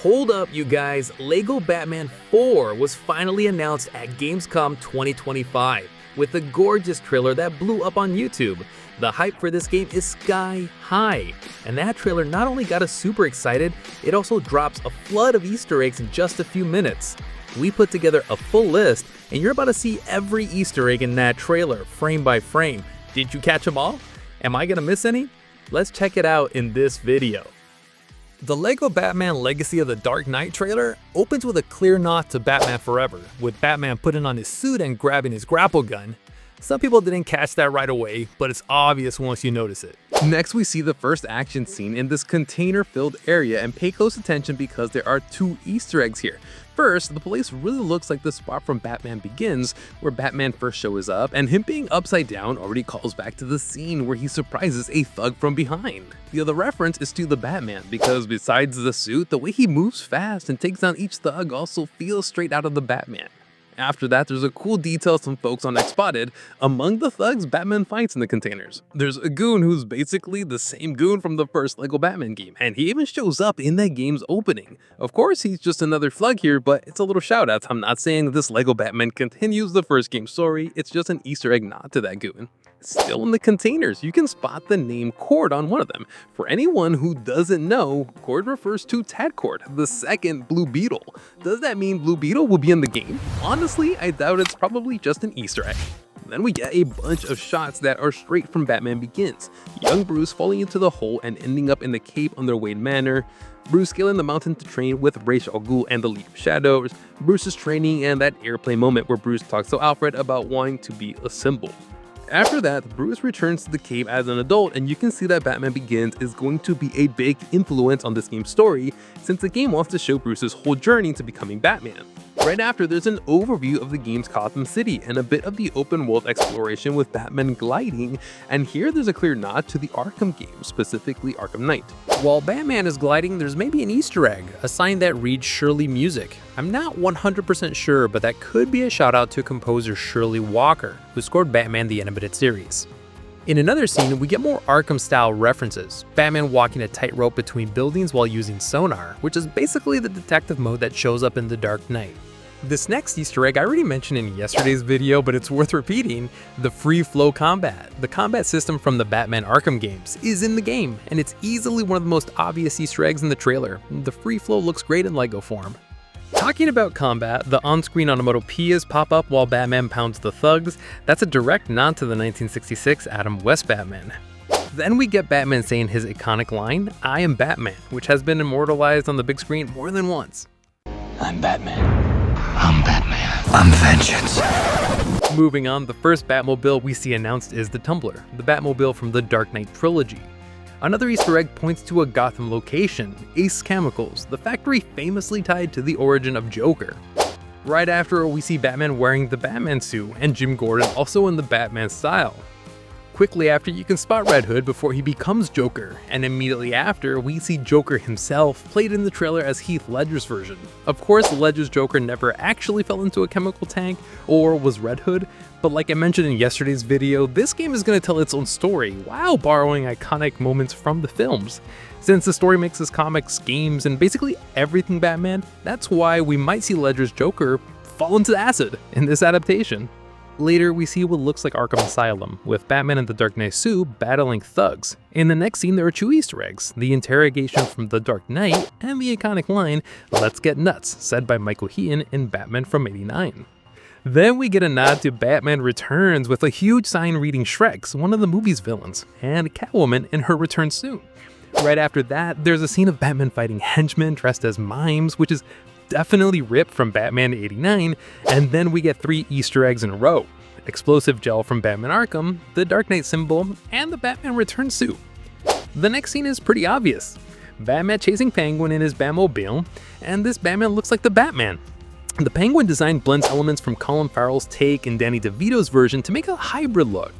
Hold up, you guys, Lego Batman 4 was finally announced at Gamescom 2025 with a gorgeous trailer that blew up on YouTube. The hype for this game is sky high, and that trailer not only got us super excited, it also drops a flood of Easter eggs in just a few minutes. We put together a full list, and you're about to see every Easter egg in that trailer, frame by frame. Did you catch them all? Am I gonna miss any? Let's check it out in this video. The LEGO Batman Legacy of the Dark Knight trailer opens with a clear nod to Batman Forever, with Batman putting on his suit and grabbing his grapple gun. Some people didn't catch that right away, but it's obvious once you notice it. Next, we see the first action scene in this container-filled area, and pay close attention because there are two Easter eggs here. First, the place really looks like the spot from Batman Begins, where Batman first shows up, and him being upside down already calls back to the scene where he surprises a thug from behind. The other reference is to the Batman, because besides the suit, the way he moves fast and takes down each thug also feels straight out of the Batman. After that, there's a cool detail some folks on X spotted. Among the thugs Batman fights in the containers, there's a goon who's basically the same goon from the first LEGO Batman game, and he even shows up in that game's opening. Of course, he's just another thug here, but it's a little shout out. I'm not saying this LEGO Batman continues the first game's story, it's just an Easter egg nod to that goon. Still in the containers, you can spot the name Cord on one of them. For anyone who doesn't know, Cord refers to Tad Cord, the second Blue Beetle. Does that mean Blue Beetle will be in the game? Honestly, I doubt it's probably just an Easter egg. Then we get a bunch of shots that are straight from Batman Begins. Young Bruce falling into the hole and ending up in the Cape Under Wayne Manor, Bruce scaling the mountain to train with Ra's al Ghul and the League of Shadows, Bruce's training, and that airplane moment where Bruce talks to Alfred about wanting to be a symbol. After that, Bruce returns to the cave as an adult, and you can see that Batman Begins is going to be a big influence on this game's story, since the game wants to show Bruce's whole journey to becoming Batman. Right after, there's an overview of the game's Gotham City and a bit of the open world exploration with Batman gliding, and here there's a clear nod to the Arkham game, specifically Arkham Knight. While Batman is gliding, there's maybe an Easter egg, a sign that reads Shirley Music. I'm not 100% sure, but that could be a shout out to composer Shirley Walker, who scored Batman the Animated Series. In another scene, we get more Arkham-style references, Batman walking a tightrope between buildings while using sonar, which is basically the detective mode that shows up in The Dark Knight. This next Easter egg I already mentioned in yesterday's video, but it's worth repeating: the free flow combat. The combat system from the Batman Arkham games is in the game, and it's easily one of the most obvious Easter eggs in the trailer. The free flow looks great in LEGO form. Talking about combat, the on-screen onomatopoeias pop up while Batman pounds the thugs. That's a direct nod to the 1966 Adam West Batman. Then we get Batman saying his iconic line, "I am Batman," which has been immortalized on the big screen more than once. I'm Batman. I'm Batman. I'm vengeance. Moving on, the first Batmobile we see announced is the Tumbler, the Batmobile from the Dark Knight trilogy. Another Easter egg points to a Gotham location, Ace Chemicals, the factory famously tied to the origin of Joker. Right after, we see Batman wearing the Batman suit, and Jim Gordon also in the Batman style. Quickly after, you can spot Red Hood before he becomes Joker, and immediately after, we see Joker himself played in the trailer as Heath Ledger's version. Of course, Ledger's Joker never actually fell into a chemical tank or was Red Hood, but like I mentioned in yesterday's video, this game is going to tell its own story while borrowing iconic moments from the films. Since the story mixes comics, games, and basically everything Batman, that's why we might see Ledger's Joker fall into acid in this adaptation. Later, we see what looks like Arkham Asylum, with Batman in the Dark Knight suit battling thugs. In the next scene, there are two Easter eggs, the interrogation from the Dark Knight and the iconic line, "Let's get nuts," said by Michael Keaton in Batman from '89. Then we get a nod to Batman Returns with a huge sign reading Shrek's, one of the movie's villains, and Catwoman in her return soon. Right after that, there's a scene of Batman fighting henchmen dressed as mimes, which is definitely ripped from Batman '89, and then we get three Easter eggs in a row: explosive gel from Batman Arkham, the Dark Knight symbol, and the Batman Return suit. The next scene is pretty obvious: Batman chasing Penguin in his Batmobile, and this Batman looks like the Batman. The Penguin design blends elements from Colin Farrell's take and Danny DeVito's version to make a hybrid look.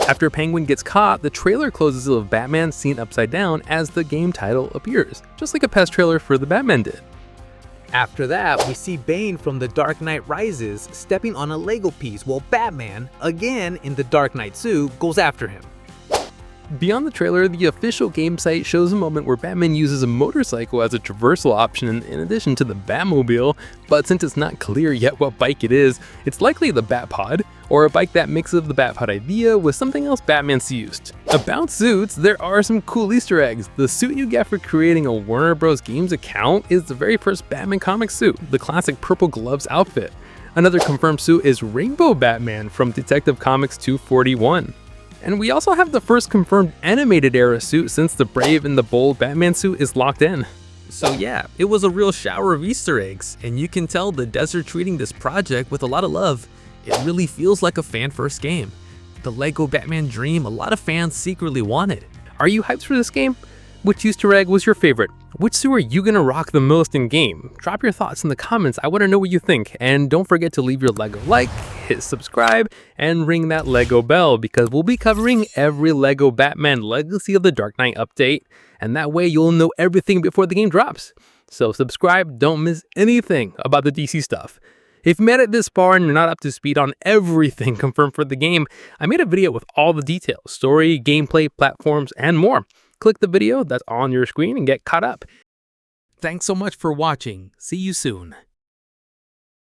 After Penguin gets caught, the trailer closes with Batman seen upside down as the game title appears, just like a past trailer for the Batman did. After that, we see Bane from The Dark Knight Rises stepping on a Lego piece while Batman, again in the Dark Knight suit, goes after him. Beyond the trailer, the official game site shows a moment where Batman uses a motorcycle as a traversal option in addition to the Batmobile, but since it's not clear yet what bike it is, it's likely the Batpod, or a bike that mixes the Batpod idea with something else Batman's used. About suits, there are some cool Easter eggs. The suit you get for creating a Warner Bros. Games account is the very first Batman comic suit, the classic purple gloves outfit. Another confirmed suit is Rainbow Batman from Detective Comics 241. And we also have the first confirmed animated era suit since the Brave and the Bold Batman suit is locked in. So yeah, it was a real shower of Easter eggs, and you can tell the devs are treating this project with a lot of love. It really feels like a fan-first game. The Lego Batman dream a lot of fans secretly wanted. Are you hyped for this game? Which Easter egg was your favorite? Which suit are you gonna rock the most in game? Drop your thoughts in the comments, I wanna know what you think. And don't forget to leave your Lego like, hit subscribe, and ring that Lego bell because we'll be covering every Lego Batman Legacy of the Dark Knight update, and that way you'll know everything before the game drops. So subscribe, don't miss anything about the DC stuff. If you made it this far and you're not up to speed on everything confirmed for the game, I made a video with all the details, story, gameplay, platforms, and more. Click the video that's on your screen and get caught up. Thanks so much for watching. See you soon.